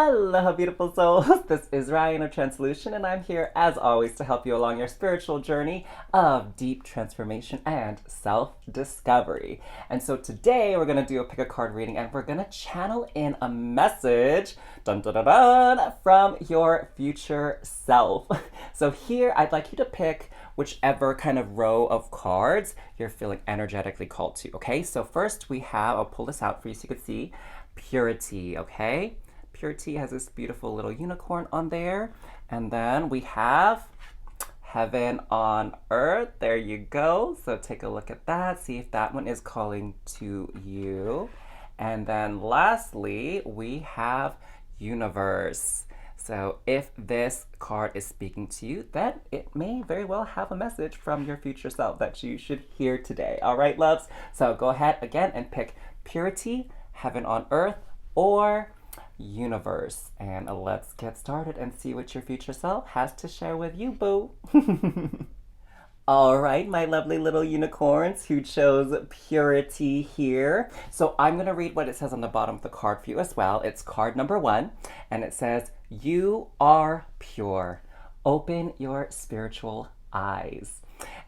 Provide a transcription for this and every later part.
Aloha, beautiful souls. This is Ryan of tranSOULution, and I'm here as always to help you along your spiritual journey of deep transformation and self discovery. And so today we're going to do a pick a card reading and we're going to channel in a message dun, dun, dun, dun, from your future self. So here I'd like you to pick whichever kind of row of cards you're feeling energetically called to. Okay, so first we have, I'll pull this out for you so you can see purity. Okay. Purity has this beautiful little unicorn on there. And then we have heaven on earth. There you go. So take a look at that. See if that one is calling to you. And then lastly, we have universe. So if this card is speaking to you, then it may very well have a message from your future self that you should hear today. All right, loves? So go ahead again and pick purity, heaven on earth, or universe, and let's get started and see what your future self has to share with you, boo. All right, my lovely little unicorns who chose purity here. So I'm going to read what it says on the bottom of the card for you as well. It's card number 1, and it says, "You are pure. Open your spiritual eyes."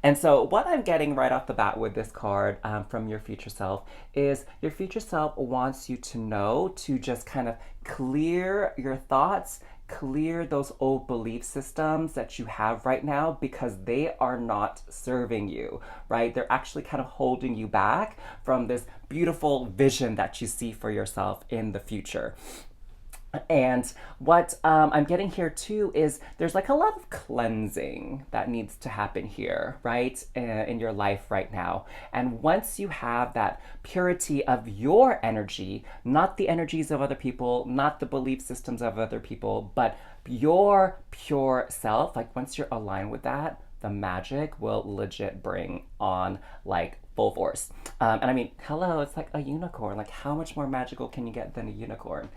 And so what I'm getting right off the bat with this card from your future self is your future self wants you to know to just kind of clear your thoughts, clear those old belief systems that you have right now because they are not serving you, right? They're actually kind of holding you back from this beautiful vision that you see for yourself in the future. And what I'm getting here too is there's like a lot of cleansing that needs to happen here, right, in your life right now. And once you have that purity of your energy, not the energies of other people, not the belief systems of other people, but your pure self, like once you're aligned with that, the magic will legit bring on like full force. And I mean, hello, it's like a unicorn. Like, how much more magical can you get than a unicorn?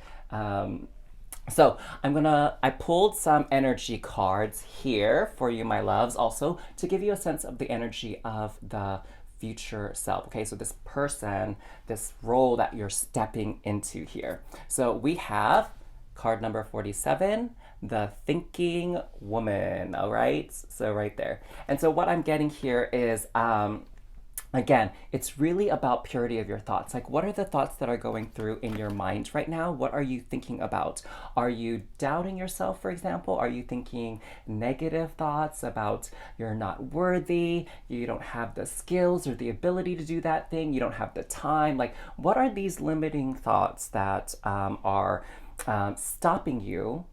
So I pulled some energy cards here for you, my loves, also to give you a sense of the energy of the future self. Okay, so this person, this role that you're stepping into here. So we have card number 47, the thinking woman. All right, so right there. And so what I'm getting here is again, it's really about purity of your thoughts. Like, what are the thoughts that are going through in your mind right now? What are you thinking about? Are you doubting yourself, for example? Are you thinking negative thoughts about you're not worthy, you don't have the skills or the ability to do that thing, you don't have the time? Like, what are these limiting thoughts that are stopping you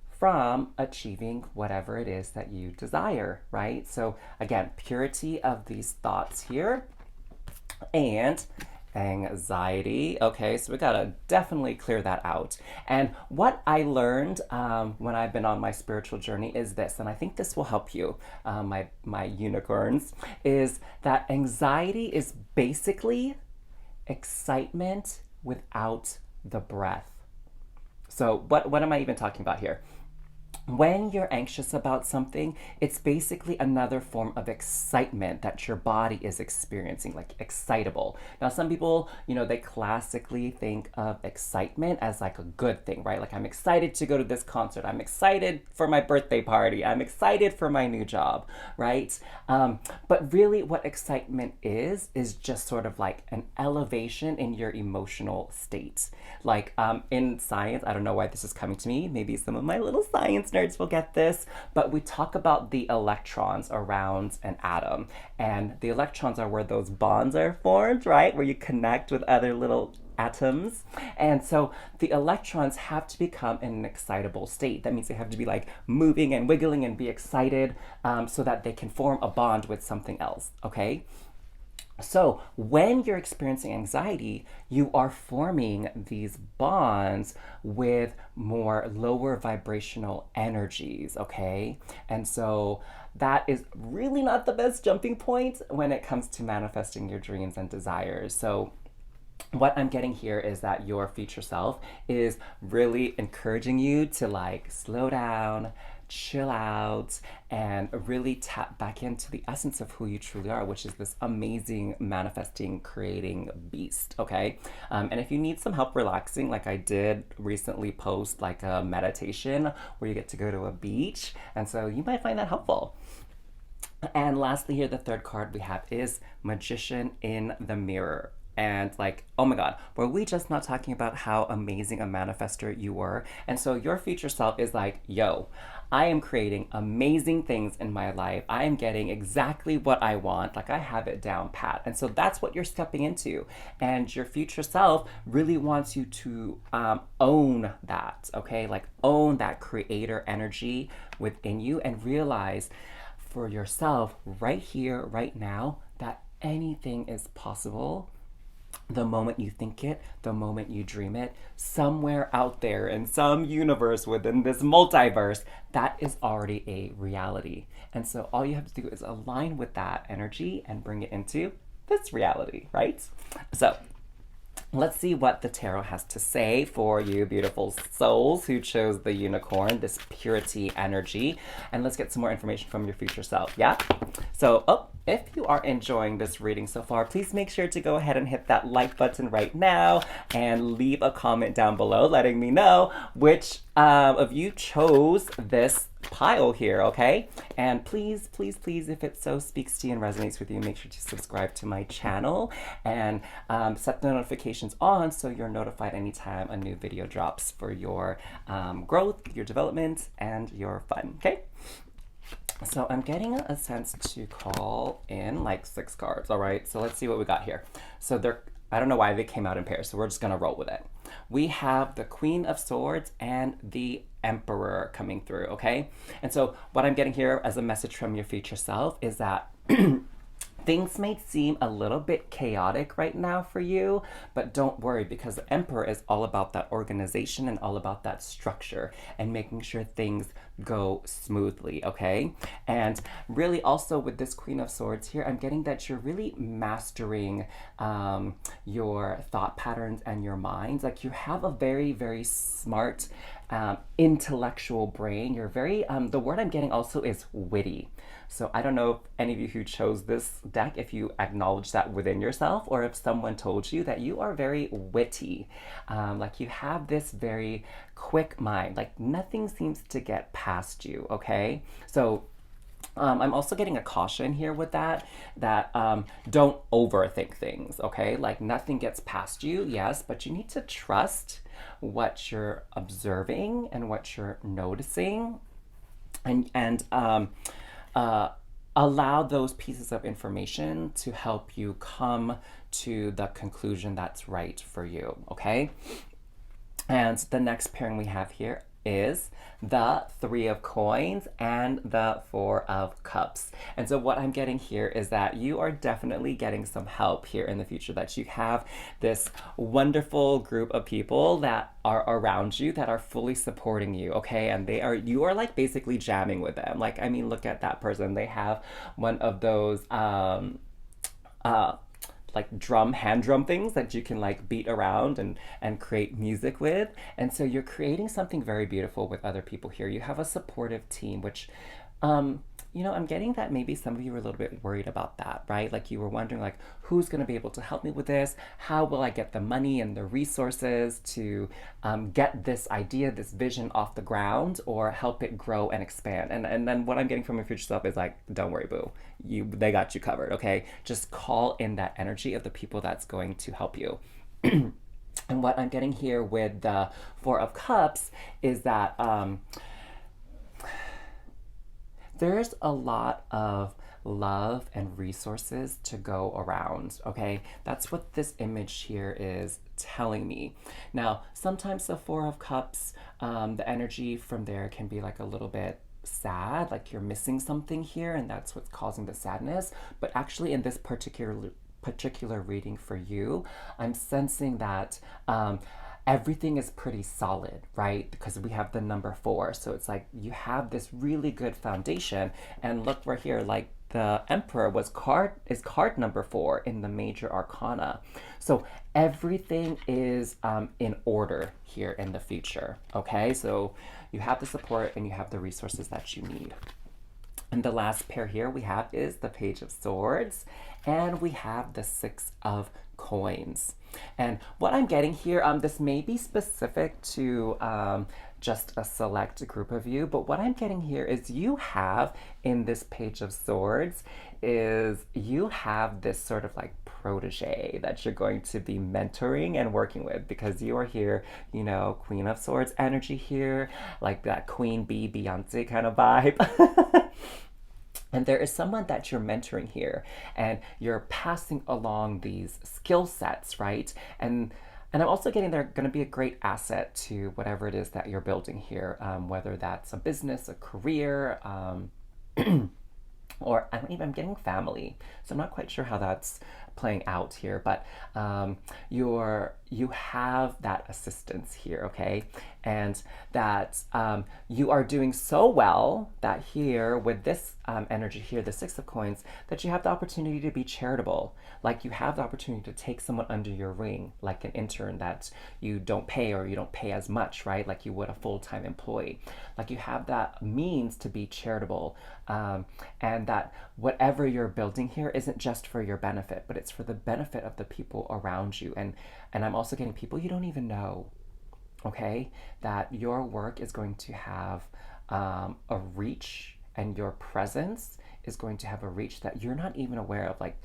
from achieving whatever it is that you desire, right? So again, purity of these thoughts here and anxiety. Okay, so we gotta definitely clear that out. And what I learned when I've been on my spiritual journey is this, and I think this will help you, my unicorns, is that anxiety is basically excitement without the breath. So what am I even talking about here? When you're anxious about something, it's basically another form of excitement that your body is experiencing, like excitable. Now, some people, they classically think of excitement as like a good thing, right? Like, I'm excited to go to this concert. I'm excited for my birthday party. I'm excited for my new job, right? But really what excitement is just sort of like an elevation in your emotional state. Like in science, I don't know why this is coming to me. Maybe some of my little science nerds will get this, but we talk about the electrons around an atom, and the electrons are where those bonds are formed, right? Where you connect with other little atoms. And so the electrons have to become in an excitable state. That means they have to be like moving and wiggling and be excited so that they can form a bond with something else, okay? So when you're experiencing anxiety, you are forming these bonds with more lower vibrational energies, okay? And so that is really not the best jumping point when it comes to manifesting your dreams and desires. So what I'm getting here is that your future self is really encouraging you to like slow down, chill out and really tap back into the essence of who you truly are, which is this amazing manifesting, creating beast, okay? And if you need some help relaxing, like I did recently post like a meditation where you get to go to a beach, and so you might find that helpful. And lastly, here, the third card we have is Magician in the Mirror. And like, oh my God, were we just not talking about how amazing a manifester you were? And so your future self is like, yo, I am creating amazing things in my life. I am getting exactly what I want. Like I have it down pat. And so that's what you're stepping into. And your future self really wants you to own that, okay? Like own that creator energy within you and realize for yourself right here, right now, that anything is possible the moment you think it, the moment you dream it, somewhere out there in some universe within this multiverse, that is already a reality. And so all you have to do is align with that energy and bring it into this reality, right? So let's see what the tarot has to say for you beautiful souls who chose the unicorn, this purity energy. And let's get some more information from your future self, yeah? So, if you are enjoying this reading so far, please make sure to go ahead and hit that like button right now and leave a comment down below letting me know which of you chose this pile here, okay? And please, please, please, if it so speaks to you and resonates with you, make sure to subscribe to my channel and set the notifications on so you're notified anytime a new video drops for your growth, your development, and your fun, okay? So I'm getting a sense to call in like 6 cards, all right? So let's see what we got here. So I don't know why they came out in pairs, so we're just gonna roll with it. We have the Queen of Swords and the Emperor coming through, okay? And so what I'm getting here as a message from your future self is that things may seem a little bit chaotic right now for you, but don't worry because the Emperor is all about that organization and all about that structure and making sure things go smoothly, okay? And really also with this Queen of Swords here, I'm getting that you're really mastering your thought patterns and your minds. Like you have a very, very smart, intellectual brain. You're very, the word I'm getting also is witty. So I don't know if any of you who chose this deck, if you acknowledge that within yourself or if someone told you that you are very witty. Like you have this very quick mind, like nothing seems to get past you, okay? So I'm also getting a caution here with that don't overthink things, okay? Like nothing gets past you, yes, but you need to trust what you're observing and what you're noticing and allow those pieces of information to help you come to the conclusion that's right for you, okay? And the next pairing we have here is the 3 of Coins and the 4 of Cups. And so what I'm getting here is that you are definitely getting some help here in the future, that you have this wonderful group of people that are around you that are fully supporting you, okay? And you are like basically jamming with them. Like, I mean, look at that person. They have one of those like hand drum things that you can like beat around and create music with. And so you're creating something very beautiful with other people here. You have a supportive team, which you know, I'm getting that maybe some of you were a little bit worried about that, right? Like you were wondering like, who's going to be able to help me with this? How will I get the money and the resources to get this idea, this vision off the ground or help it grow and expand? And then what I'm getting from your future self is like, don't worry, boo. They got you covered, okay? Just call in that energy of the people that's going to help you. And what I'm getting here with the 4 of Cups is that there's a lot of love and resources to go around, okay? That's what this image here is telling me. Now, sometimes the 4 of Cups, the energy from there can be like a little bit sad, like you're missing something here and that's what's causing the sadness. But actually in this particular reading for you, I'm sensing that everything is pretty solid, right? Because we have the number 4. So it's like you have this really good foundation. And look, we're here, like the Emperor is card number 4 in the major arcana. So everything is in order here in the future. Okay, so you have the support and you have the resources that you need. And the last pair here we have is the Page of Swords, and we have the Six of Coins. And what I'm getting here, this may be specific to just a select group of you, but what I'm getting here is you have in this Page of Swords is you have this sort of like protege that you're going to be mentoring and working with, because you are here, you know, Queen of Swords energy here, like that Queen Bee Beyonce kind of vibe. And there is someone that you're mentoring here, and you're passing along these skill sets, right? And I'm also getting they're going to be a great asset to whatever it is that you're building here, whether that's a business, a career, or I'm getting family. So I'm not quite sure how that's playing out here, but you have that assistance here, okay? And that you are doing so well that here with this energy here, the Six of Coins, that you have the opportunity to be charitable. Like you have the opportunity to take someone under your wing, like an intern that you don't pay, or you don't pay as much, right? Like you would a full-time employee. Like you have that means to be charitable, and that whatever you're building here isn't just for your benefit, but it's for the benefit of the people around you. And I'm also getting people you don't even know, okay? That your work is going to have a reach, and your presence is going to have a reach that you're not even aware of. Like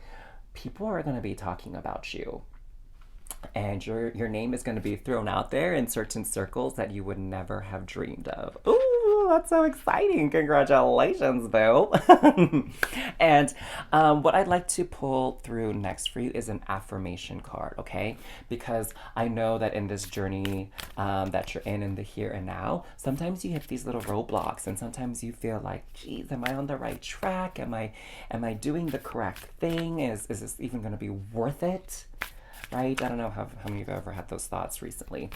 people are going to be talking about you, and your name is going to be thrown out there in certain circles that you would never have dreamed of. Ooh, that's so exciting. Congratulations, boo. And what I'd like to pull through next for you is an affirmation card, okay? Because I know that in this journey that you're in the here and now, sometimes you hit these little roadblocks, and sometimes you feel like, geez, am I on the right track? Am I doing the correct thing? Is this even going to be worth it? Right? I don't know how many of you have ever had those thoughts recently.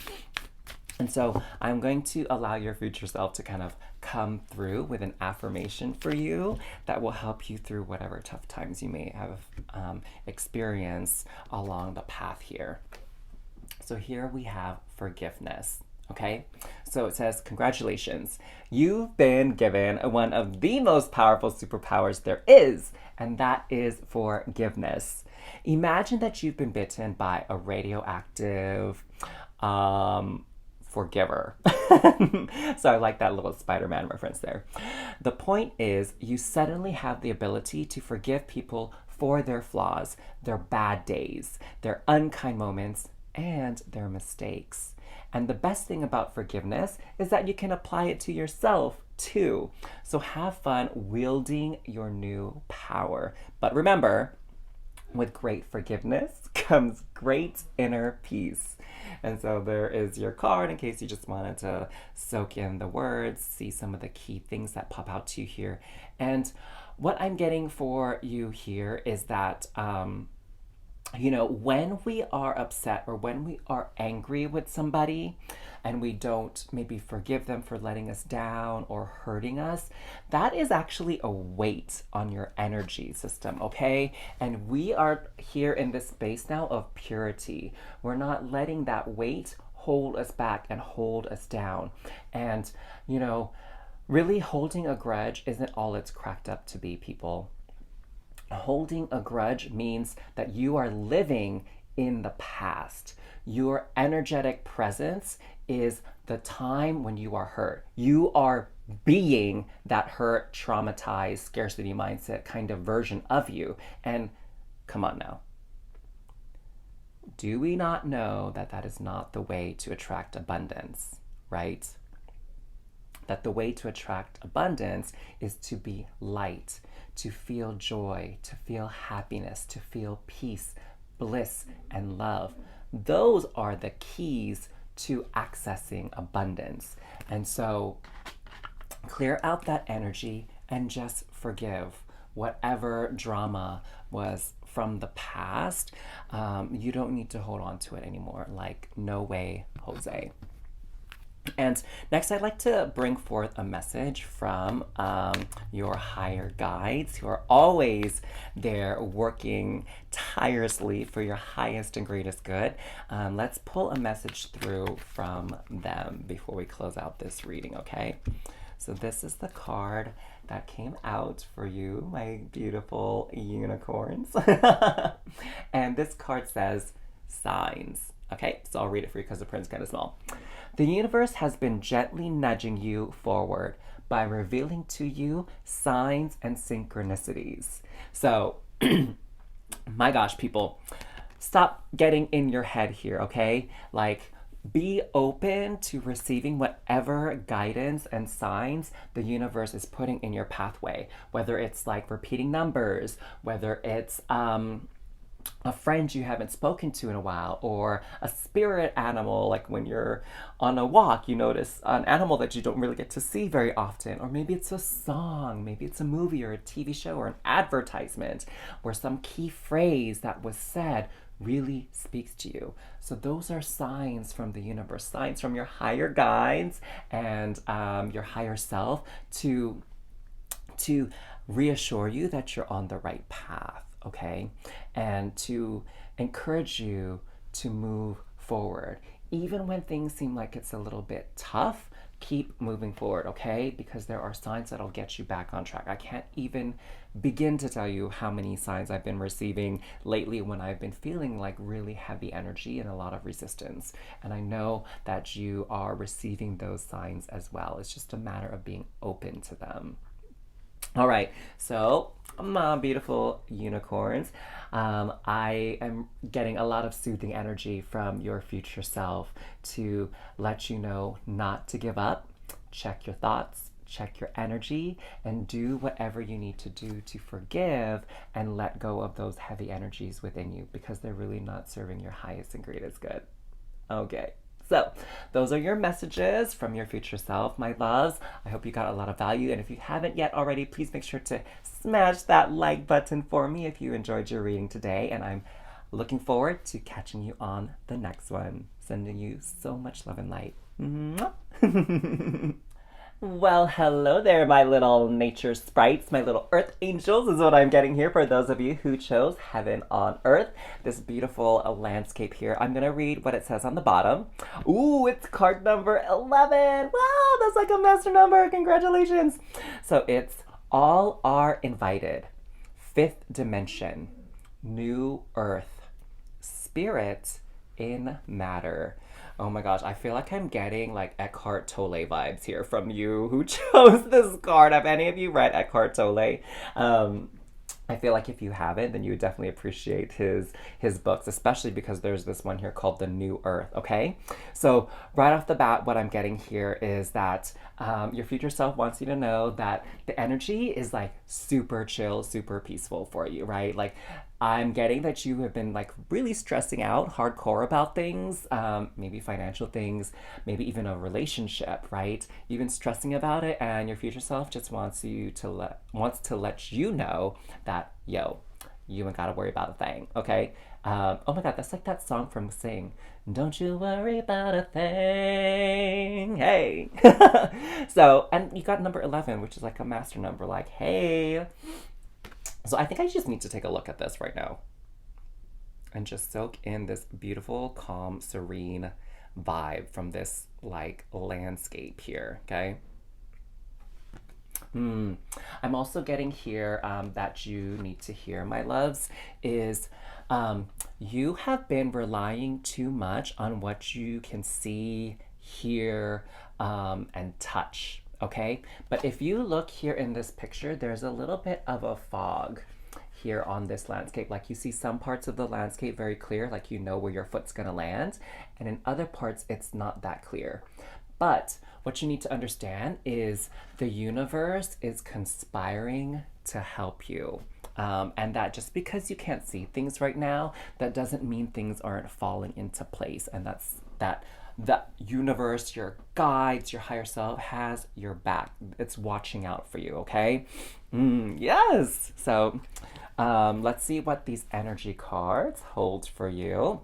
And so I'm going to allow your future self to kind of come through with an affirmation for you that will help you through whatever tough times you may have experienced along the path here. So here we have forgiveness. Okay, so it says, congratulations, you've been given one of the most powerful superpowers there is, and that is forgiveness. Imagine that you've been bitten by a radioactive forgiver. So I like that little Spider-Man reference there. The point is, you suddenly have the ability to forgive people for their flaws, their bad days, their unkind moments, and their mistakes. And the best thing about forgiveness is that you can apply it to yourself too. So have fun wielding your new power. But remember, with great forgiveness comes great inner peace. And so there is your card in case you just wanted to soak in the words, see some of the key things that pop out to you here. And what I'm getting for you here is that you know, when we are upset or when we are angry with somebody and we don't maybe forgive them for letting us down or hurting us, that is actually a weight on your energy system, okay? And we are here in this space now of purity. We're not letting that weight hold us back and hold us down. And, you know, really holding a grudge isn't all it's cracked up to be, people. Holding a grudge means that you are living in the past. Your energetic presence is the time when you are hurt. You are being that hurt, traumatized, scarcity mindset kind of version of you. And come on now. Do we not know that that is not the way to attract abundance, right? That the way to attract abundance is to be light, to feel joy, to feel happiness, to feel peace, bliss, and love. Those are the keys to accessing abundance. And so clear out that energy and just forgive whatever drama was from the past. You don't need to hold on to it anymore. Like, no way, Jose. And next, I'd like to bring forth a message from your higher guides who are always there working tirelessly for your highest and greatest good. Let's pull a message through from them before we close out this reading, okay? So, this is the card that came out for you, my beautiful unicorns. And this card says signs. Okay, so I'll read it for you because the print's kind of small. The universe has been gently nudging you forward by revealing to you signs and synchronicities. So, my gosh, people, stop getting in your head here, okay? Like, be open to receiving whatever guidance and signs the universe is putting in your pathway, whether it's like repeating numbers, whether it's a friend you haven't spoken to in a while, or a spirit animal, like when you're on a walk, you notice an animal that you don't really get to see very often, or maybe it's a song, maybe it's a movie or a TV show or an advertisement where some key phrase that was said really speaks to you. So those are signs from the universe, signs from your higher guides and your higher self to reassure you that you're on the right path, okay? And to encourage you to move forward. Even when things seem like it's a little bit tough, keep moving forward, okay? Because there are signs that'll get you back on track. I can't even begin to tell you how many signs I've been receiving lately when I've been feeling like really heavy energy and a lot of resistance. And I know that you are receiving those signs as well. It's just a matter of being open to them. All right, so my beautiful unicorns, I am getting a lot of soothing energy from your future self to let you know not to give up. Check your thoughts, check your energy, and do whatever you need to do to forgive and let go of those heavy energies within you because they're really not serving your highest and greatest good. Okay. So, those are your messages from your future self, my loves. I hope you got a lot of value. And if you haven't yet already, please make sure to smash that like button for me if you enjoyed your reading today. And I'm looking forward to catching you on the next one. Sending you so much love and light. Mwah. Well, hello there, my little nature sprites, my little earth angels is what I'm getting here for those of you who chose heaven on earth. This beautiful landscape here. I'm going to read what it says on the bottom. Ooh, it's card number 11. Wow, that's like a master number. Congratulations. So it's all are invited. Fifth dimension. New earth. Spirit in matter. Oh my gosh, I feel like I'm getting like Eckhart Tolle vibes here from you who chose this card. Have any of you read Eckhart Tolle? I feel like if you haven't, then you would definitely appreciate his books, especially because there's this one here called The New Earth, okay? So right off the bat, what I'm getting here is that your future self wants you to know that the energy is like super chill, super peaceful for you, right? Like I'm getting that you have been like really stressing out hardcore about things, maybe financial things, maybe even a relationship, right? You've been stressing about it, and your future self just wants to let you know that yo, you ain't gotta worry about a thing, okay? Oh my God, that's like that song from Sing. Don't you worry about a thing. Hey. So, and you got number 11, which is like a master number, like, hey. So I think I just need to take a look at this right now and just soak in this beautiful, calm, serene vibe from this like landscape here, okay? I'm also getting here that you need to hear, my loves, is you have been relying too much on what you can see, hear, and touch, okay? But if you look here in this picture, there's a little bit of a fog here on this landscape. Like you see some parts of the landscape very clear, like you know where your foot's gonna land, and in other parts it's not that clear. But what you need to understand is the universe is conspiring to help you. And that just because you can't see things right now, that doesn't mean things aren't falling into place. And that's that the universe, your guides, your higher self has your back. It's watching out for you, okay? Yes. So let's see what these energy cards hold for you.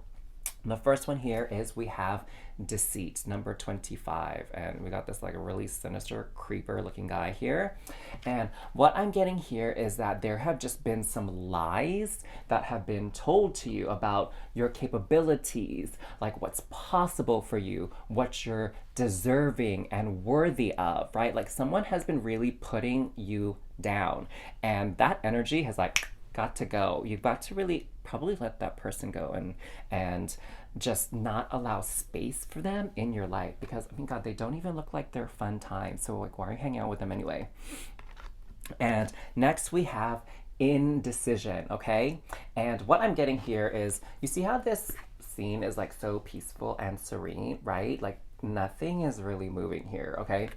The first one here is we have deceit, number 25. And we got this like a really sinister creeper looking guy here. And what I'm getting here is that there have just been some lies that have been told to you about your capabilities, like what's possible for you, what you're deserving and worthy of, right? Like someone has been really putting you down, and that energy has like got to go. You've got to really probably let that person go and just not allow space for them in your life, because I mean God, they don't even look like they're fun times. So like, why are you hanging out with them anyway? And next we have indecision, okay? And what I'm getting here is, you see how this scene is like so peaceful and serene, right? Like nothing is really moving here, okay?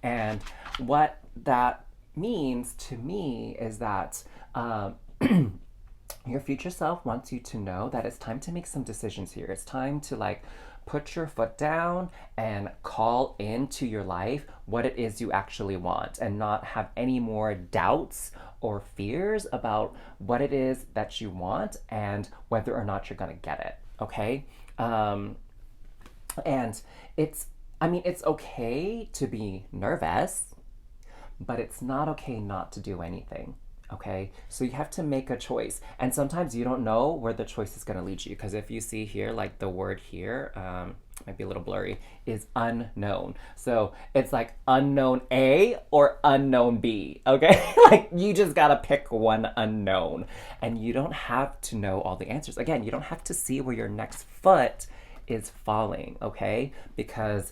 And what that means to me is that your future self wants you to know that it's time to make some decisions here. It's time to like put your foot down and call into your life what it is you actually want, and not have any more doubts or fears about what it is that you want and whether or not you're going to get it, okay? And it's okay to be nervous, but it's not okay not to do anything. Okay, so you have to make a choice, and sometimes you don't know where the choice is going to lead you, because if you see here, like the word here, might be a little blurry, is unknown. So it's like unknown A or unknown B, okay? Like you just gotta pick one unknown, and you don't have to know all the answers. Again, you don't have to see where your next foot is falling, okay? Because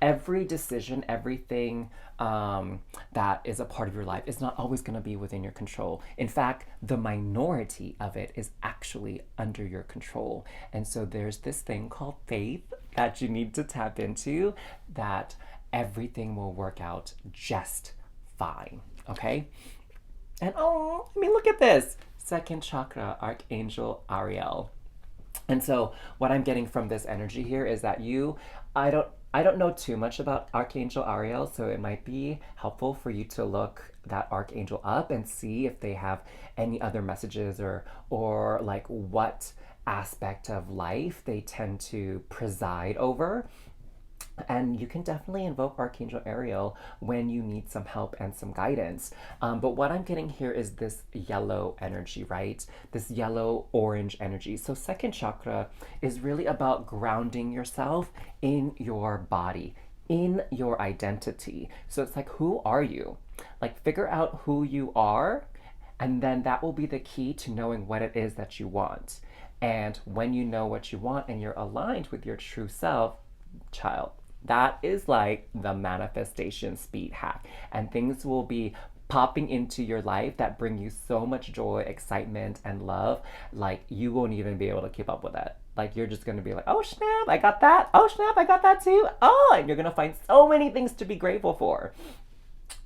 every decision, everything that is a part of your life is not always going to be within your control. In fact, the minority of it is actually under your control. And so there's this thing called faith that you need to tap into, that everything will work out just fine, okay? And oh, I mean, look at this. Second chakra, Archangel Ariel. And so what I'm getting from this energy here is that I don't know too much about Archangel Ariel, so it might be helpful for you to look that archangel up and see if they have any other messages, or like what aspect of life they tend to preside over. And you can definitely invoke Archangel Ariel when you need some help and some guidance. But what I'm getting here is this yellow energy, right? This yellow-orange energy. So second chakra is really about grounding yourself in your body, in your identity. So it's like, who are you? Like, figure out who you are, and then that will be the key to knowing what it is that you want. And when you know what you want and you're aligned with your true self, child, that is like the manifestation speed hack, and things will be popping into your life that bring you so much joy, excitement, and love. Like you won't even be able to keep up with it. Like you're just going to be like, oh snap, I got that. Oh snap, I got that too. Oh, and you're going to find so many things to be grateful for.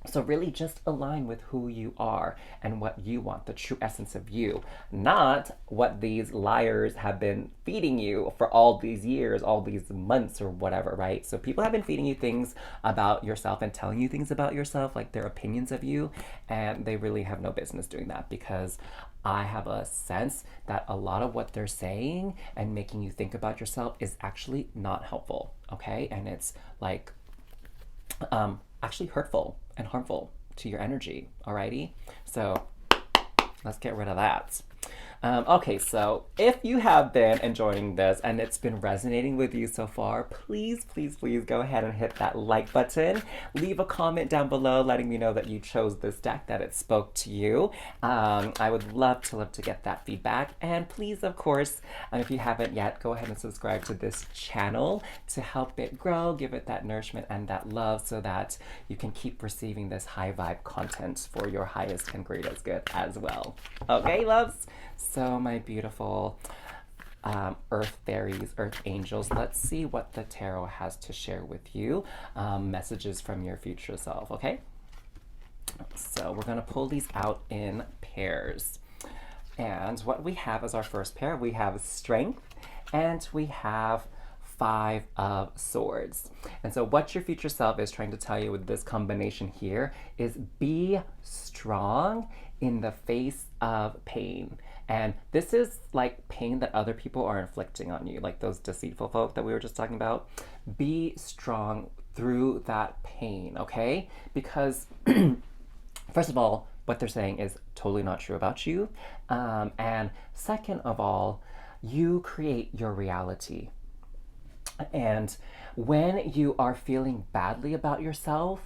So really just align with who you are and what you want, the true essence of you, not what these liars have been feeding you for all these years, all these months or whatever, right? So people have been feeding you things about yourself and telling you things about yourself, like their opinions of you, and they really have no business doing that, because I have a sense that a lot of what they're saying and making you think about yourself is actually not helpful, okay? And it's like actually hurtful and harmful to your energy, alrighty? So let's get rid of that. Okay, so if you have been enjoying this and it's been resonating with you so far, please, please, please go ahead and hit that like button. Leave a comment down below letting me know that you chose this deck, that it spoke to you. I would love to get that feedback. And please, of course, if you haven't yet, go ahead and subscribe to this channel to help it grow, give it that nourishment and that love, so that you can keep receiving this high vibe content for your highest and greatest good as well. Okay, loves? So my beautiful earth fairies, earth angels, let's see what the tarot has to share with you. Messages from your future self, okay? So we're going to pull these out in pairs. And what we have as our first pair, we have strength and we have 5 of Swords. And so what your future self is trying to tell you with this combination here is be strong in the face of pain. And this is like pain that other people are inflicting on you, like those deceitful folk that we were just talking about. Be strong through that pain, okay? Because, first of all, what they're saying is totally not true about you. And second of all, you create your reality. And when you are feeling badly about yourself,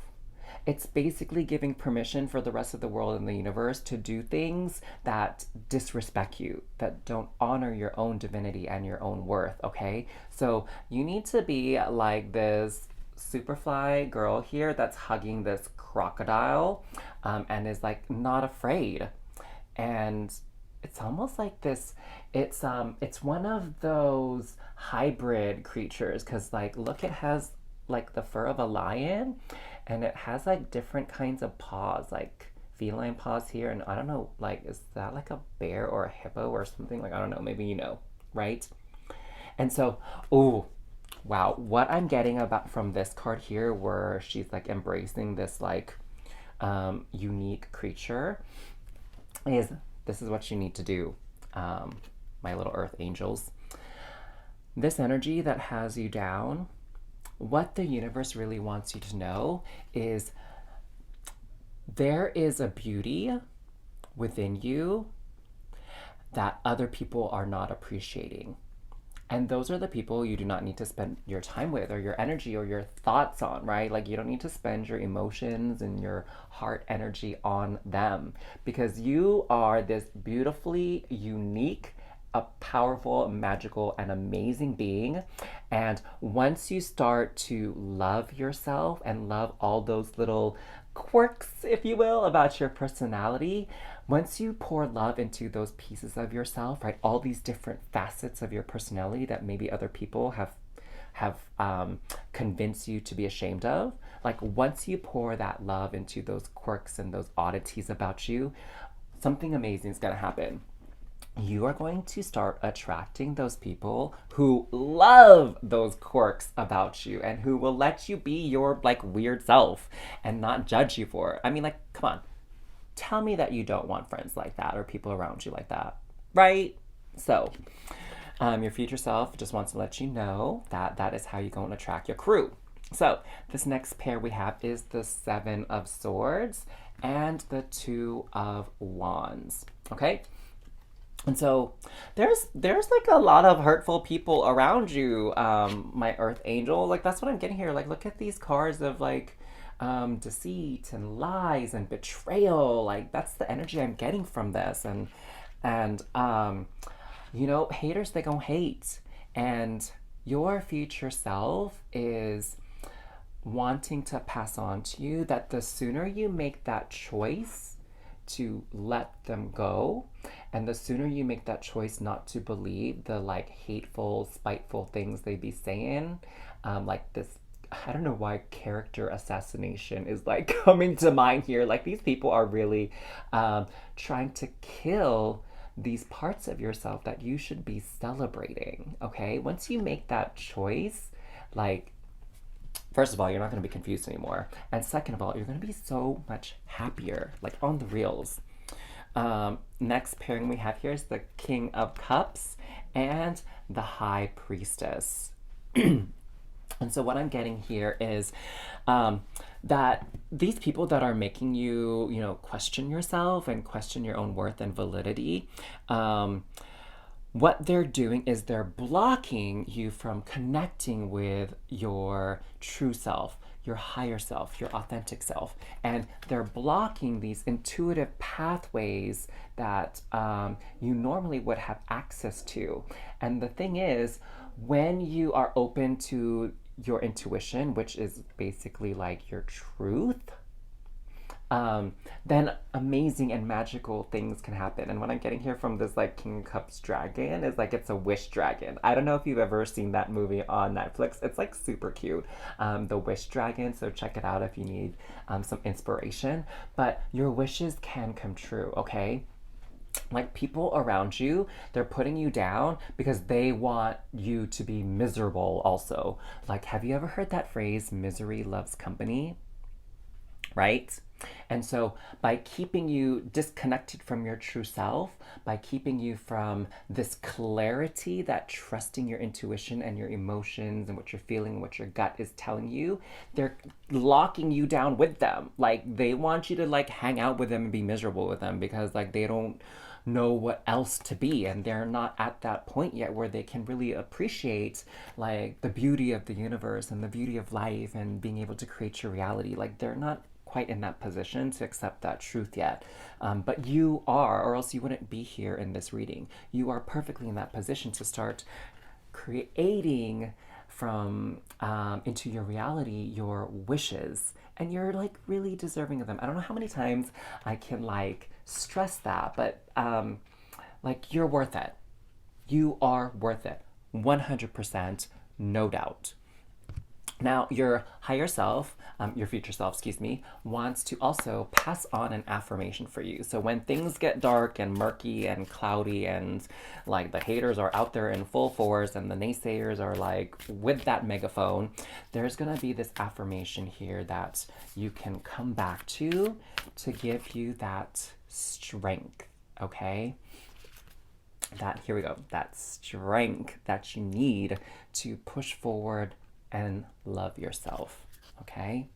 it's basically giving permission for the rest of the world and the universe to do things that disrespect you, that don't honor your own divinity and your own worth, okay? So you need to be like this superfly girl here that's hugging this crocodile and is like not afraid. And it's almost like this, it's one of those hybrid creatures because like look, it has like the fur of a lion and it has like different kinds of paws, like feline paws here, and I don't know, like is that like a bear or a hippo or something? Like I don't know, maybe you know, right? And so, oh wow, what I'm getting about from this card here where she's like embracing this like unique creature is this is what you need to do, my little earth angels. This energy that has you down, what the universe really wants you to know is there is a beauty within you that other people are not appreciating. And those are the people you do not need to spend your time with or your energy or your thoughts on, right? Like you don't need to spend your emotions and your heart energy on them because you are this beautifully unique, a powerful, magical, and amazing being. And once you start to love yourself and love all those little quirks, if you will, about your personality, once you pour love into those pieces of yourself, right, all these different facets of your personality that maybe other people have convinced you to be ashamed of, like once you pour that love into those quirks and those oddities about you, something amazing is going to happen. You are going to start attracting those people who love those quirks about you and who will let you be your like weird self and not judge you for it. I mean, like, come on, tell me that you don't want friends like that or people around you like that, right? So, your future self just wants to let you know that that is how you're going to attract your crew. So, this next pair we have is the Seven of Swords and the Two of Wands. Okay? And so there's like a lot of hurtful people around you, my Earth Angel. Like that's what I'm getting here. Like look at these cards of like deceit and lies and betrayal. Like that's the energy I'm getting from this. And you know, haters they gonna hate. And your future self is wanting to pass on to you that the sooner you make that choice to let them go and the sooner you make that choice not to believe the like hateful spiteful things they be saying, like this, I don't know why character assassination is like coming to mind here, like these people are really trying to kill these parts of yourself that you should be celebrating. Okay, once you make that choice, like first of all, you're not going to be confused anymore. And second of all, you're going to be so much happier, like on the reels. Next pairing we have here is the King of Cups and the High Priestess. And so what I'm getting here is that these people that are making you, you know, question yourself and question your own worth and validity, what they're doing is they're blocking you from connecting with your true self, your higher self, your authentic self. And they're blocking these intuitive pathways that you normally would have access to. And the thing is, when you are open to your intuition, which is basically like your truth, then amazing and magical things can happen. And what I'm getting here from this like King of Cups dragon is like it's a wish dragon. I don't know if you've ever seen that movie on Netflix. It's like super cute, the Wish Dragon. So check it out if you need some inspiration. But your wishes can come true. Okay. Like people around you, they're putting you down because they want you to be miserable also. Like, have you ever heard that phrase, misery loves company? right? And so, by keeping you disconnected from your true self, by keeping you from this clarity, that trusting your intuition and your emotions and what you're feeling, what your gut is telling you, they're locking you down with them. Like, they want you to like hang out with them and be miserable with them because like they don't know what else to be, and they're not at that point yet where they can really appreciate like the beauty of the universe and the beauty of life and being able to create your reality. Like, they're not quite in that position to accept that truth yet. But you are, or else you wouldn't be here in this reading. You are perfectly in that position to start creating from into your reality your wishes, and you're like really deserving of them. I don't know how many times I can like stress that, but like, you're worth it. You are worth it, 100%, no doubt. Now, your higher self, your future self, excuse me, wants to also pass on an affirmation for you. So when things get dark and murky and cloudy and like the haters are out there in full force and the naysayers are like with that megaphone, there's going to be this affirmation here that you can come back to give you that strength, okay? Here we go, that strength that you need to push forward and love yourself, okay?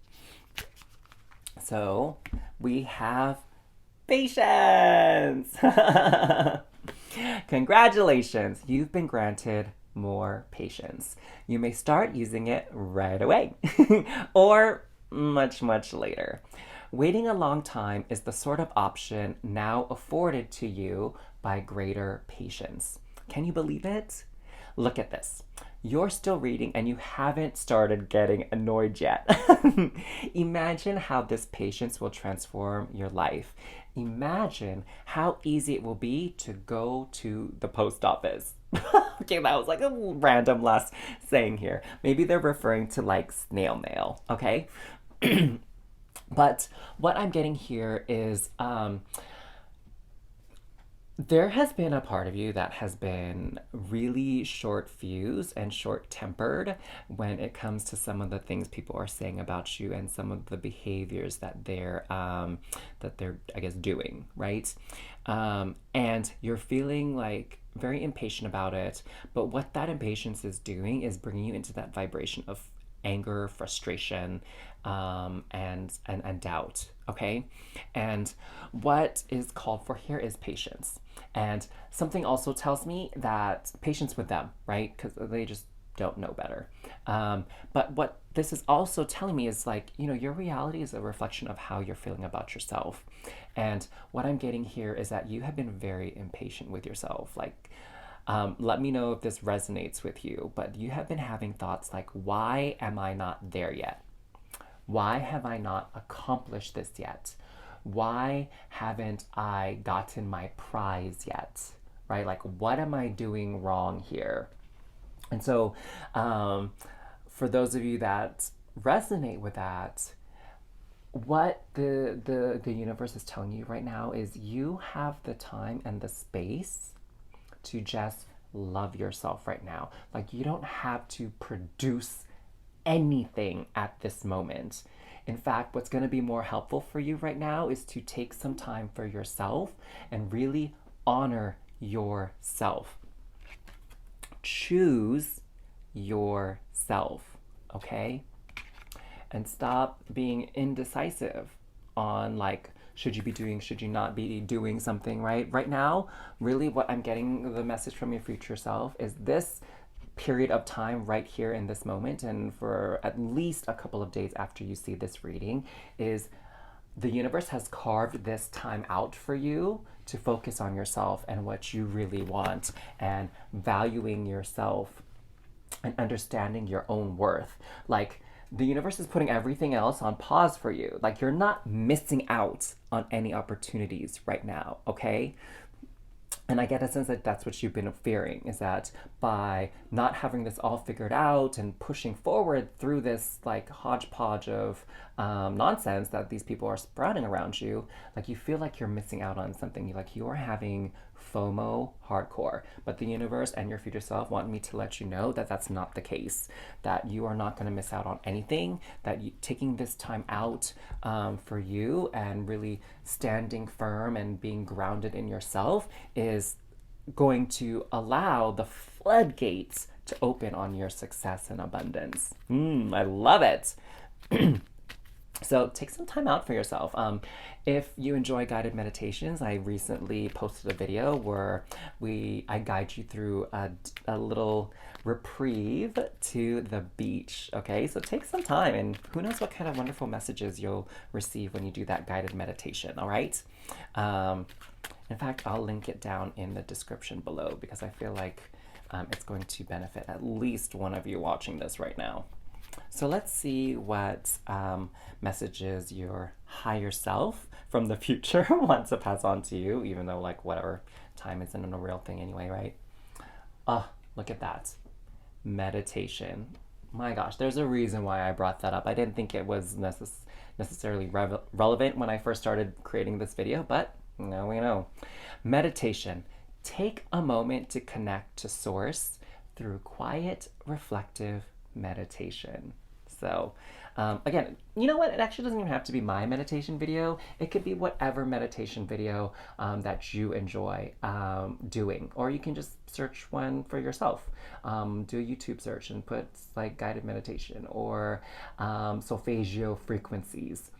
So we have patience. Congratulations, you've been granted more patience. You may start using it right away or much, much later. Waiting a long time is the sort of option now afforded to you by greater patience. Can you believe it? Look at this. You're still reading and you haven't started getting annoyed yet. Imagine how this patience will transform your life. Imagine how easy it will be to go to the post office. Okay, that was like a random last saying here. Maybe they're referring to like snail mail, okay? But what I'm getting here is there has been a part of you that has been really short fused and short tempered when it comes to some of the things people are saying about you and some of the behaviors that they're I guess doing, right? And you're feeling like very impatient about it, but what that impatience is doing is bringing you into that vibration of anger, frustration, and doubt. Okay, and what is called for here is patience. And something also tells me that patience with them, right? Because they just don't know better. But what this is also telling me is like, you know, your reality is a reflection of how you're feeling about yourself. And what I'm getting here is that you have been very impatient with yourself. Like, let me know if this resonates with you, but you have been having thoughts like, why am I not there yet? Why have I not accomplished this yet? Why haven't I gotten my prize yet? Right? Like, what am I doing wrong here? And so, for those of you that resonate with that, what the universe is telling you right now is you have the time and the space to just love yourself right now. Like, you don't have to produce anything at this moment. In fact, what's going to be more helpful for you right now is to take some time for yourself and really honor yourself. Choose yourself, okay? And stop being indecisive on like, should you be doing, should you not be doing something, right? Right now, really what I'm getting the message from your future self is this period of time right here in this moment, and for at least a couple of days after you see this reading, is the universe has carved this time out for you to focus on yourself and what you really want and valuing yourself and understanding your own worth. Like, the universe is putting everything else on pause for you. Like, you're not missing out on any opportunities right now, okay? And I get a sense that that's what you've been fearing, is that by not having this all figured out and pushing forward through this like hodgepodge of nonsense that these people are sprouting around you, like you feel like you're missing out on something. You are having FOMO hardcore. But the universe and your future self want me to let you know that that's not the case, that you are not going to miss out on anything, that taking this time out for you and really standing firm and being grounded in yourself is going to allow the floodgates to open on your success and abundance. I love it. So take some time out for yourself. If you enjoy guided meditations, I recently posted a video where I guide you through a little reprieve to the beach. Okay, so take some time, and who knows what kind of wonderful messages you'll receive when you do that guided meditation. All right. In fact, I'll link it down in the description below because I feel like it's going to benefit at least one of you watching this right now. So let's see what messages your higher self from the future wants to pass on to you, even though like whatever, time isn't a real thing anyway, right? Oh, look at that. Meditation. My gosh, there's a reason why I brought that up. I didn't think it was necessarily relevant when I first started creating this video, but now we know. Meditation. Take a moment to connect to Source through quiet, reflective meditation. So again, you know what? It actually doesn't even have to be my meditation video. It could be whatever meditation video that you enjoy doing. Or you can just search one for yourself. Do a YouTube search and put like guided meditation or solfeggio frequencies.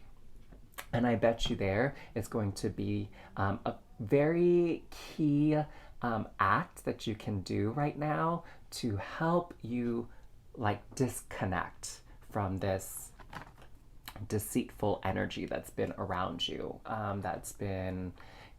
And I bet you there it's going to be a very key act that you can do right now to help you like disconnect from this deceitful energy that's been around you, that's been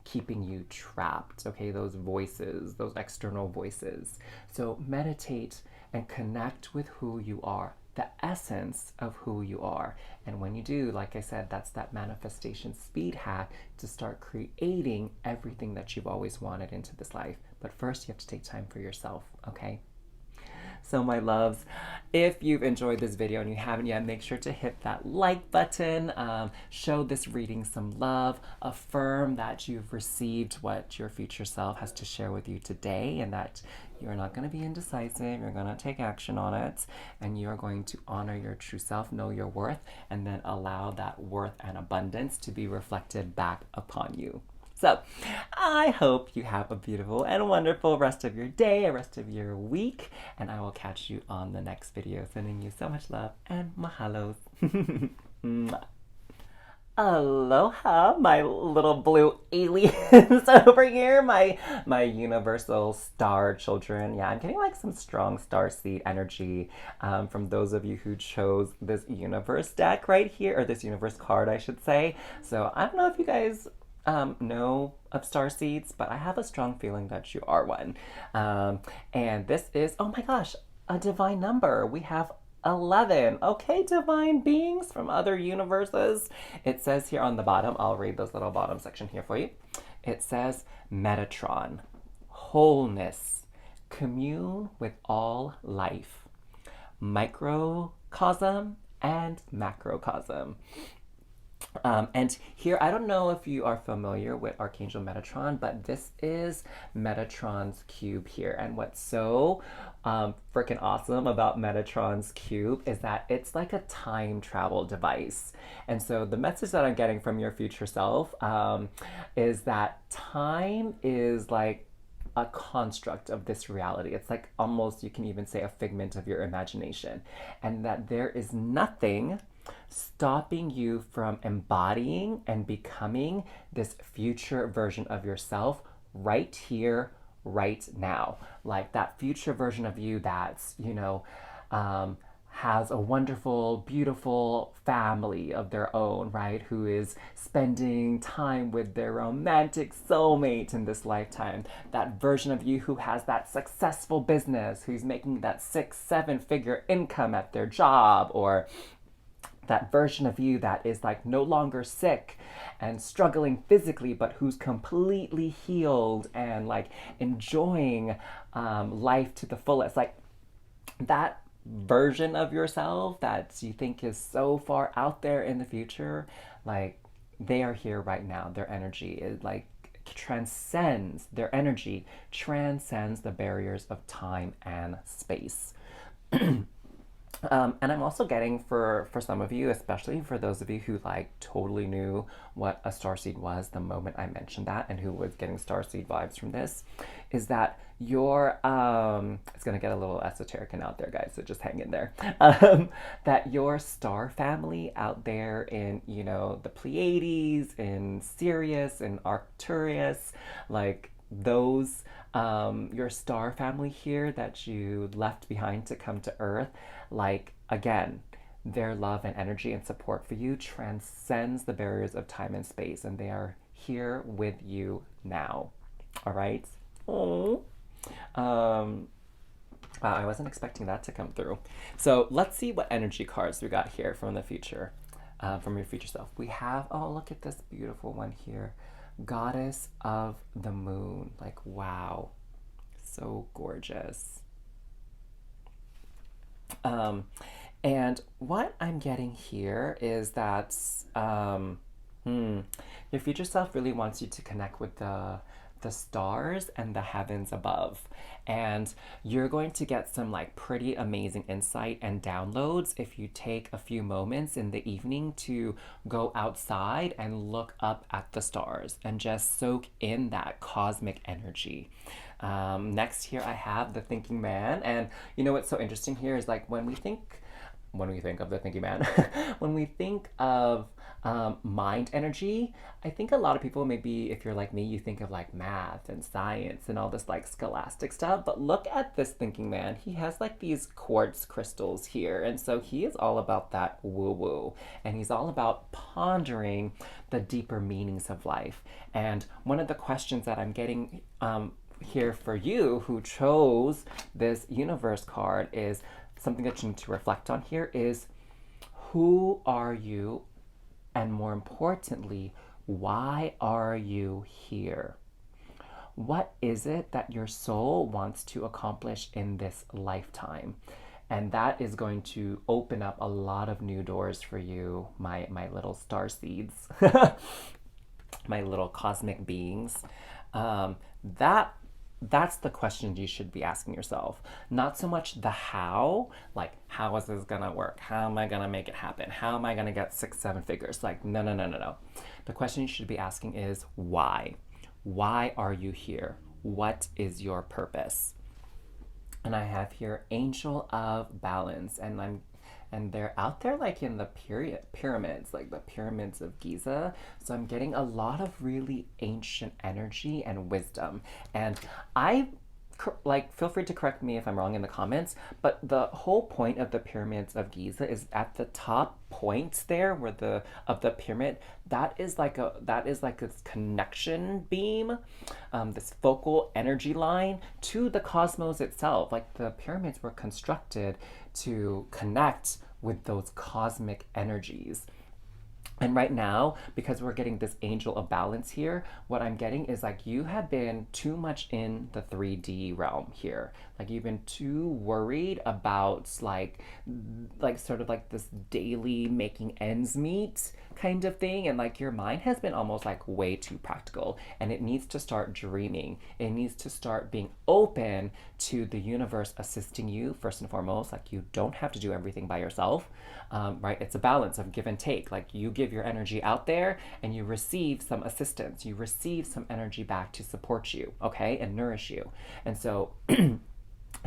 keeping you trapped. Okay, those voices, those external voices. So meditate and connect with who you are, the essence of who you are. And when you do, like I said, that's that manifestation speed hack to start creating everything that you've always wanted into this life. But first, you have to take time for yourself, okay? So my loves, if you've enjoyed this video and you haven't yet, make sure to hit that like button, show this reading some love, affirm that you've received what your future self has to share with you today and that you're not going to be indecisive, you're going to take action on it, and you're going to honor your true self, know your worth, and then allow that worth and abundance to be reflected back upon you. So I hope you have a beautiful and wonderful rest of your day, a rest of your week, and I will catch you on the next video. Sending you so much love and mahalos. Aloha, my little blue aliens over here, my universal star children. Yeah, I'm getting like some strong starseed energy from those of you who chose this universe deck right here, or this universe card, I should say. So I don't know if you guys know of starseeds, but I have a strong feeling that you are one. And this is, oh my gosh, a divine number. We have 11. Okay, divine beings from other universes. It says here on the bottom, I'll read this little bottom section here for you. It says Metatron, wholeness, commune with all life, microcosm and macrocosm. And here, I don't know if you are familiar with Archangel Metatron, but this is Metatron's cube here. And what's so freaking awesome about Metatron's cube is that it's like a time travel device. And so the message that I'm getting from your future self is that time is like a construct of this reality. It's like almost, you can even say, a figment of your imagination. And that there is nothing stopping you from embodying and becoming this future version of yourself right here, right now. Like that future version of you that's, you know, has a wonderful, beautiful family of their own, right? Who is spending time with their romantic soulmate in this lifetime. That version of you who has that successful business, who's making that 6-7 figure income at their job, or that version of you that is like no longer sick and struggling physically, but who's completely healed and like enjoying life to the fullest. Like that version of yourself that you think is so far out there in the future, like they are here right now. Their energy is like transcends, their energy transcends the barriers of time and space. And I'm also getting for some of you, especially for those of you who like totally knew what a starseed was the moment I mentioned that, and who was getting starseed vibes from this, is that your it's gonna get a little esoteric and out there, guys. So just hang in there. That your star family out there in the Pleiades, in Sirius, in Arcturus, like those your star family here that you left behind to come to Earth, like again, their love and energy and support for you transcends the barriers of time and space, and they are here with you now. All right. Oh. Um, wow, I wasn't expecting that to come through. So let's see what energy cards we got here from the future, from your future self. We have, oh, look at this beautiful one here. Goddess of the Moon. Like, wow. So gorgeous. And what I'm getting here is that your future self really wants you to connect with the stars and the heavens above. And you're going to get some like pretty amazing insight and downloads if you take a few moments in the evening to go outside and look up at the stars and just soak in that cosmic energy. Next here I have the thinking man. And you know what's so interesting here is like when we think of the thinking man, when we think of mind energy, I think a lot of people, maybe if you're like me, you think of like math and science and all this like scholastic stuff. But look at this thinking man. He has like these quartz crystals here. And so he is all about that woo woo. And he's all about pondering the deeper meanings of life. And one of the questions that I'm getting here for you who chose this universe card is something that you need to reflect on here is who are you, and more importantly, why are you here? What is it that your soul wants to accomplish in this lifetime? And that is going to open up a lot of new doors for you, my little star seeds, my little cosmic beings. That that's the question you should be asking yourself. Not so much the how, like how is this gonna work? How am I gonna make it happen? How am I gonna get 6, 7 figures? Like, no, no, no, no, no. The question you should be asking is why? Why are you here? What is your purpose? And I have here Angel of Balance, and they're out there like in the pyramids, like the pyramids of Giza. So I'm getting a lot of really ancient energy and wisdom. And I like feel free to correct me if I'm wrong in the comments, but the whole point of the pyramids of Giza is at the top points there where the of the pyramid, that is like this connection beam, this focal energy line to the cosmos itself. Like the pyramids were constructed to connect with those cosmic energies. And right now, because we're getting this angel of balance here, what I'm getting is like you have been too much in the 3D realm here. Like you've been too worried about like sort of like this daily making ends meet kind of thing, and like your mind has been almost like way too practical, and it needs to start dreaming. It needs to start being open to the universe assisting you first and foremost. Like you don't have to do everything by yourself, right? It's a balance of give and take. Like you give your energy out there and you receive some assistance, you receive some energy back to support you, okay, and nourish you. And so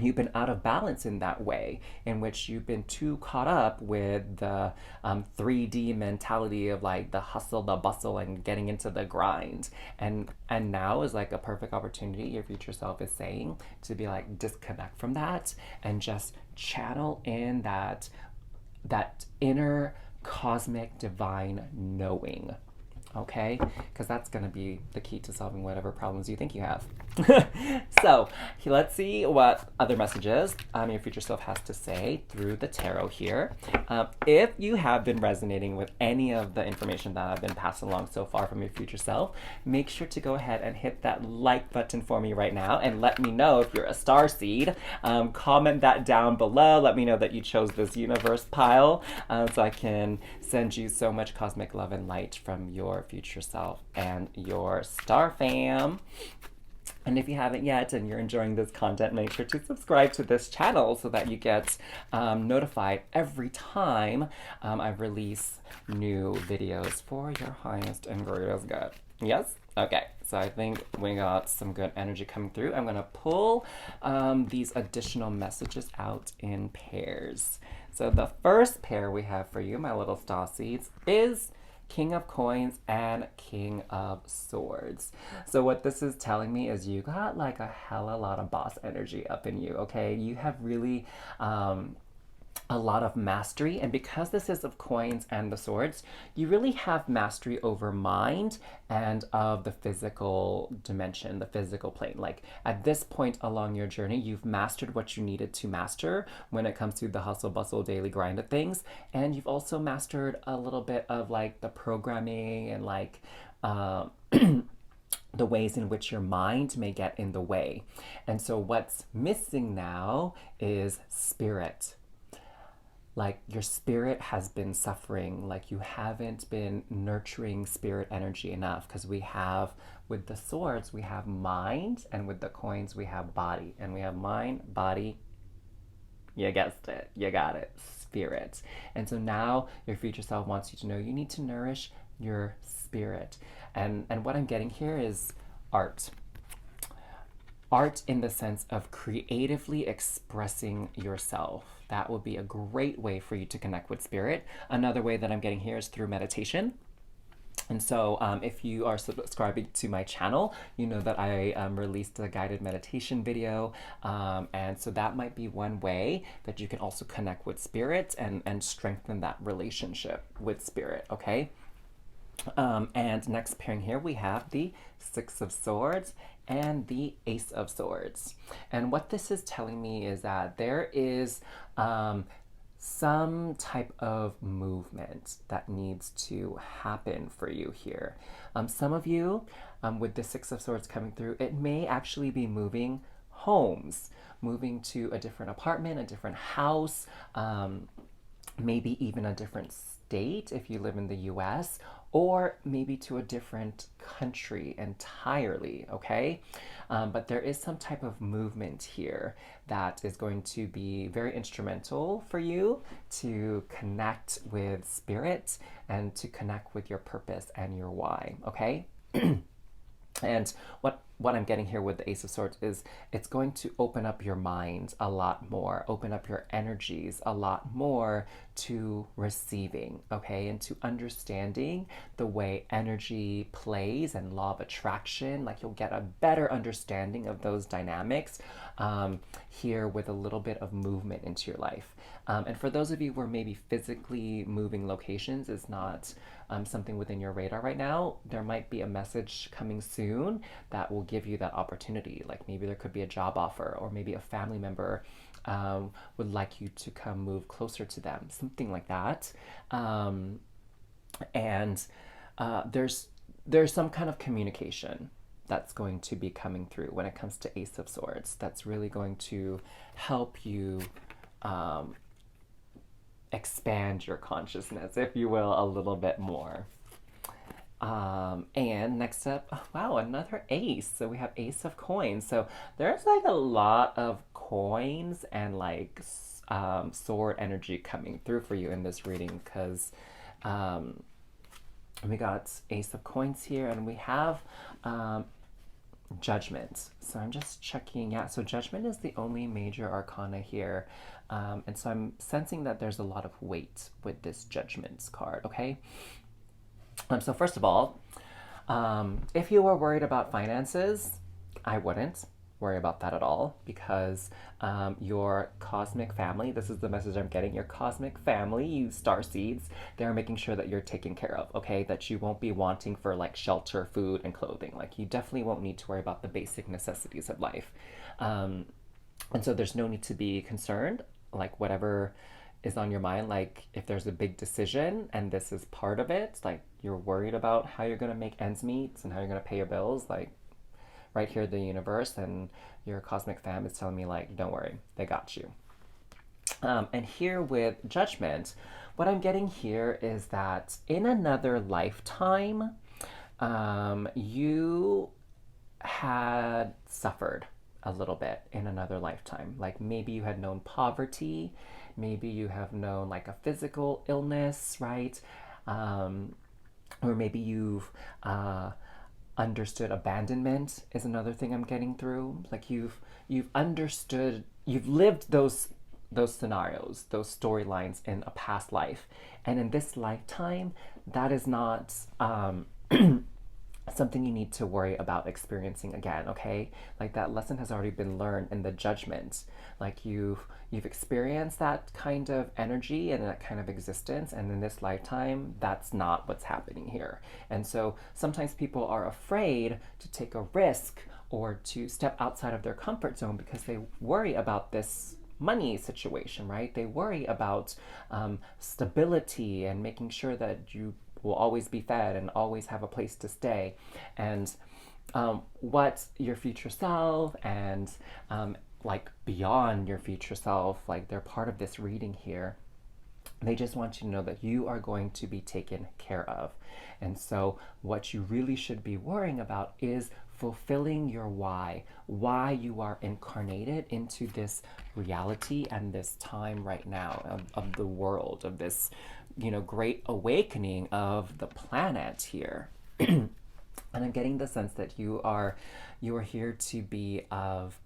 you've been out of balance in that way, in which you've been too caught up with the 3D mentality of like the hustle, the bustle, and getting into the grind. And now is like a perfect opportunity, your future self is saying, to be like disconnect from that and just channel in that inner cosmic divine knowing. okay? Because that's going to be the key to solving whatever problems you think you have. So let's see what other messages your future self has to say through the tarot here. If you have been resonating with any of the information that I've been passing along so far from your future self, make sure to go ahead and hit that like button for me right now and let me know if you're a starseed. Comment that down below. Let me know that you chose this universe pile so I can send you so much cosmic love and light from your future self and your star fam. And if you haven't yet and you're enjoying this content, make sure to subscribe to this channel so that you get notified every time I release new videos for your highest and greatest good. Yes? Okay, so I think we got some good energy coming through. I'm going to pull these additional messages out in pairs. So the first pair we have for you, my little star seeds, is King of Coins and King of Swords. So what this is telling me is you got like a hella lot of boss energy up in you, okay? You have really a lot of mastery, and because this is of coins and the swords, you really have mastery over mind and of the physical dimension, the physical plane. Like at this point along your journey, you've mastered what you needed to master when it comes to the hustle bustle daily grind of things, and you've also mastered a little bit of like the programming and like the ways in which your mind may get in the way. And so what's missing now is spirit. Like your spirit has been suffering, like you haven't been nurturing spirit energy enough, because we have, with the swords, we have mind, and with the coins, we have body. And we have mind, body, you guessed it, you got it, spirit. And so now your future self wants you to know you need to nourish your spirit. And what I'm getting here is art. Art in the sense of creatively expressing yourself. That would be a great way for you to connect with spirit. Another way that I'm getting here is through meditation. And so if you are subscribing to my channel, you know that I released a guided meditation video. And so that might be one way that you can also connect with spirit and strengthen that relationship with spirit, okay? And next pairing here, we have the Six of Swords and the Ace of Swords. And what this is telling me is that there is some type of movement that needs to happen for you here. Some of you, with the Six of Swords coming through, it may actually be moving homes, moving to a different apartment, a different house, maybe even a different state if you live in the US, or maybe to a different country entirely, okay? But there is some type of movement here that is going to be very instrumental for you to connect with spirit and to connect with your purpose and your why, okay? And what I'm getting here with the Ace of Swords is it's going to open up your mind a lot more, open up your energies a lot more to receiving, okay, and to understanding the way energy plays and law of attraction. Like you'll get a better understanding of those dynamics here with a little bit of movement into your life. And for those of you where maybe physically moving locations is not something within your radar right now, there might be a message coming soon that will give you that opportunity. Like maybe there could be a job offer, or maybe a family member would like you to come move closer to them, something like that. There's some kind of communication that's going to be coming through when it comes to Ace of Swords that's really going to help you expand your consciousness, if you will, a little bit more. And next up, wow, another ace. So we have Ace of Coins. So there's like a lot of coins and like sword energy coming through for you in this reading, because we got Ace of Coins here, and we have Judgment. So I'm just checking. Yeah, so Judgment is the only major arcana here. And so I'm sensing that there's a lot of weight with this Judgment card, okay? So first of all, if you were worried about finances, I wouldn't. worry about that at all, because your cosmic family, this is the message I'm getting, your cosmic family, you star seeds, they're making sure that you're taken care of, okay? That you won't be wanting for like shelter, food, and clothing. Like you definitely won't need to worry about the basic necessities of life. Um, and so there's no need to be concerned, like whatever is on your mind, like if there's a big decision and this is part of it, like you're worried about how you're going to make ends meet and how you're going to pay your bills, like right here the universe and your cosmic fam is telling me like don't worry, they got you. And here with judgment, what I'm getting here is that in another lifetime, you had suffered a little bit in another lifetime. Like maybe you had known poverty, maybe you have known like a physical illness, right? Um, or maybe you've understood abandonment is another thing I'm getting through. Like you've understood, you've lived those scenarios, those storylines in a past life, and in this lifetime, that is not something you need to worry about experiencing again, okay? Like that lesson has already been learned in the judgment. Like you've experienced that kind of energy and that kind of existence, and in this lifetime that's not what's happening here. And so sometimes people are afraid to take a risk or to step outside of their comfort zone because they worry about this money situation, right? They worry about stability and making sure that you will always be fed and always have a place to stay. And what your future self and like beyond your future self, like they're part of this reading here. They just want you to know that you are going to be taken care of. And so, what you really should be worrying about is fulfilling your why you are incarnated into this reality and this time right now of the world, of this, great awakening of the planet here. And I'm getting the sense that you are here to be of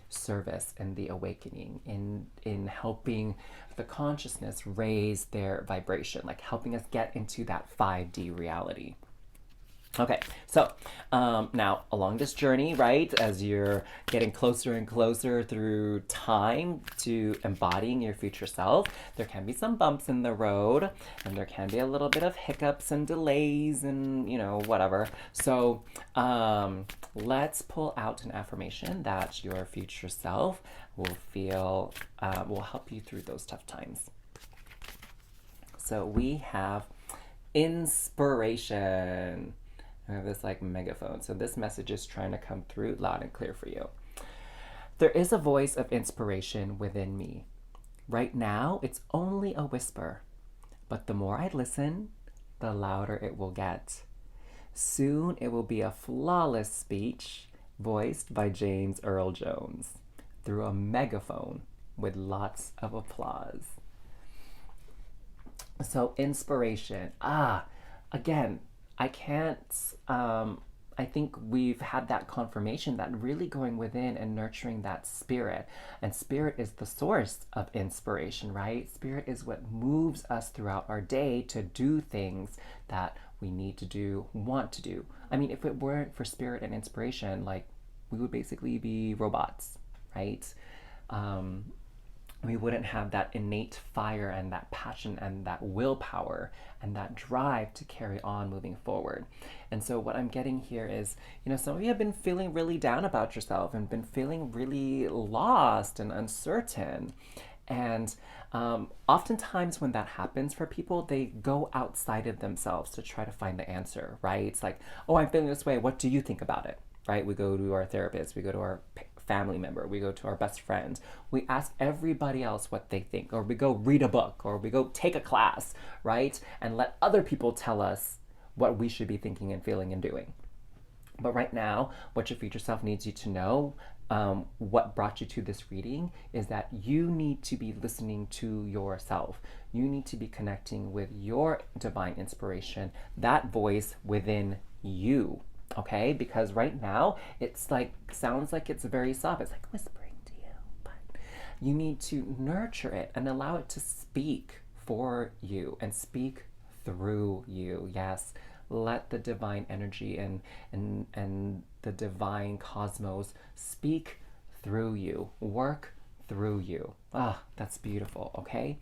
service in the awakening, in helping the consciousness raise their vibration, like helping us get into that 5D reality. Okay, so now along this journey, right, as you're getting closer and closer through time to embodying your future self, there can be some bumps in the road, and there can be a little bit of hiccups and delays and, whatever. So let's pull out an affirmation that your future self will help you through those tough times. So we have inspiration. I have this like megaphone. So this message is trying to come through loud and clear for you. There is a voice of inspiration within me. Right now, it's only a whisper. But the more I listen, the louder it will get. Soon it will be a flawless speech voiced by James Earl Jones through a megaphone with lots of applause. So inspiration. Again, I can't, I think we've had that confirmation that really going within and nurturing that spirit. And spirit is the source of inspiration, right? Spirit is what moves us throughout our day to do things that we need to do, want to do. I mean, if it weren't for spirit and inspiration, like we would basically be robots, right? We wouldn't have that innate fire and that passion and that willpower and that drive to carry on moving forward. And so what I'm getting here is, some of you have been feeling really down about yourself and been feeling really lost and uncertain. And oftentimes when that happens for people, they go outside of themselves to try to find the answer, right? It's like, oh, I'm feeling this way. What do you think about it? Right? We go to our therapist, we go to our family member, we go to our best friend, we ask everybody else what they think, or we go read a book, or we go take a class, right? And let other people tell us what we should be thinking and feeling and doing. But right now, what your future self needs you to know, what brought you to this reading, is that you need to be listening to yourself. You need to be connecting with your divine inspiration, that voice within you. Okay, because right now it's like sounds like it's very soft. It's like whispering to you, but you need to nurture it and allow it to speak for you and speak through you. Yes, let the divine energy and the divine cosmos speak through you, work through you. Ah, that's beautiful, okay?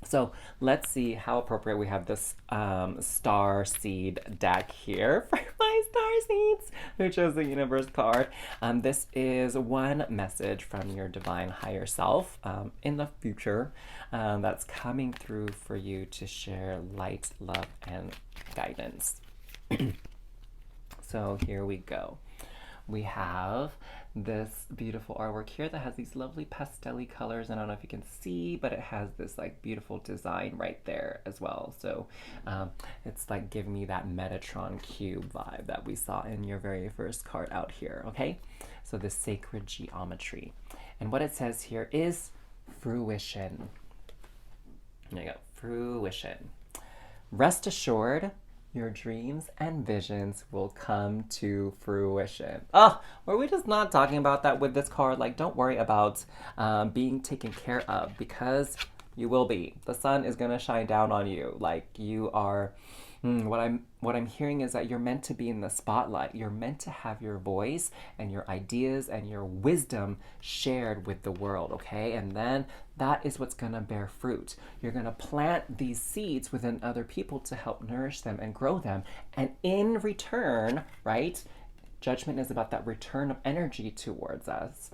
So let's see how appropriate we have this Starseed deck here for my Starseeds who chose the Universe card. This is one message from your divine higher self in the future that's coming through for you to share light, love, and guidance. So here we go. We have this beautiful artwork here that has these lovely pastel-y colors. I don't know if you can see, but it has this like beautiful design right there as well. So it's like giving me that Metatron cube vibe that we saw in your very first card out here, okay? So the sacred geometry. And what it says here is fruition. There you go, fruition. Rest assured, your dreams and visions will come to fruition. Oh, were we just not talking about that with this card? Like, don't worry about being taken care of, because you will be. The sun is gonna shine down on you. Like, you are. What I'm hearing is that you're meant to be in the spotlight. You're meant to have your voice and your ideas and your wisdom shared with the world, okay? And then that is what's gonna bear fruit. You're gonna plant these seeds within other people to help nourish them and grow them. And in return, right? Judgment is about that return of energy towards us.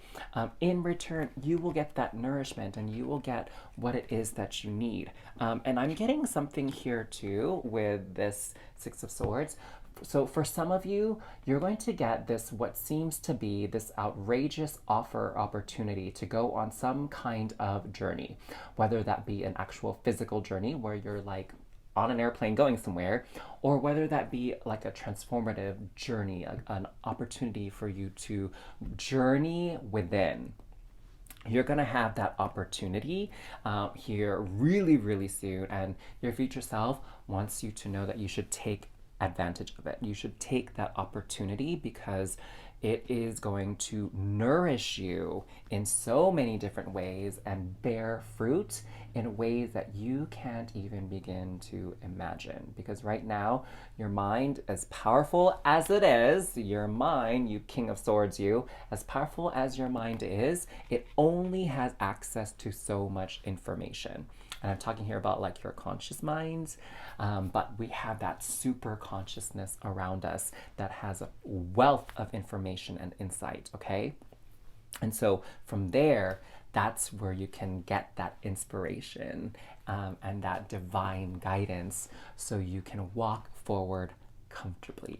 In return, you will get that nourishment and you will get what it is that you need. And I'm getting something here too with this Six of Swords. So for some of you, you're going to get this, what seems to be this outrageous opportunity to go on some kind of journey, whether that be an actual physical journey where you're like on an airplane going somewhere, or whether that be like a transformative journey, an opportunity for you to journey within. You're gonna have that opportunity here really, really soon, and your future self wants you to know that you should take advantage of it. You should take that opportunity because it is going to nourish you in so many different ways and bear fruit in ways that you can't even begin to imagine. Because right now, your mind, as powerful as it is, your mind, you King of Swords, you, as powerful as your mind is, it only has access to so much information. And I'm talking here about like your conscious minds, but we have that super consciousness around us that has a wealth of information and insight, okay? And so from there, that's where you can get that inspiration and that divine guidance so you can walk forward comfortably.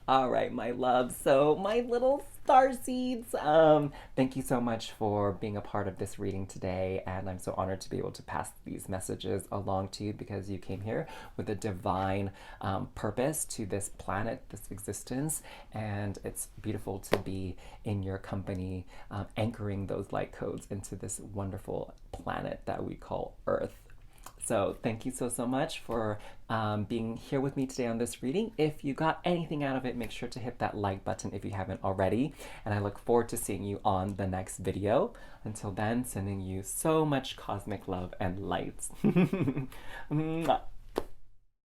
All right, my loves. So my little star seeds, thank you so much for being a part of this reading today. And I'm so honored to be able to pass these messages along to you because you came here with a divine purpose to this planet, this existence. And it's beautiful to be in your company, anchoring those light codes into this wonderful planet that we call Earth. So thank you so much for being here with me today on this reading. If you got anything out of it, make sure to hit that like button if you haven't already. And I look forward to seeing you on the next video. Until then, sending you so much cosmic love and light. Mwah.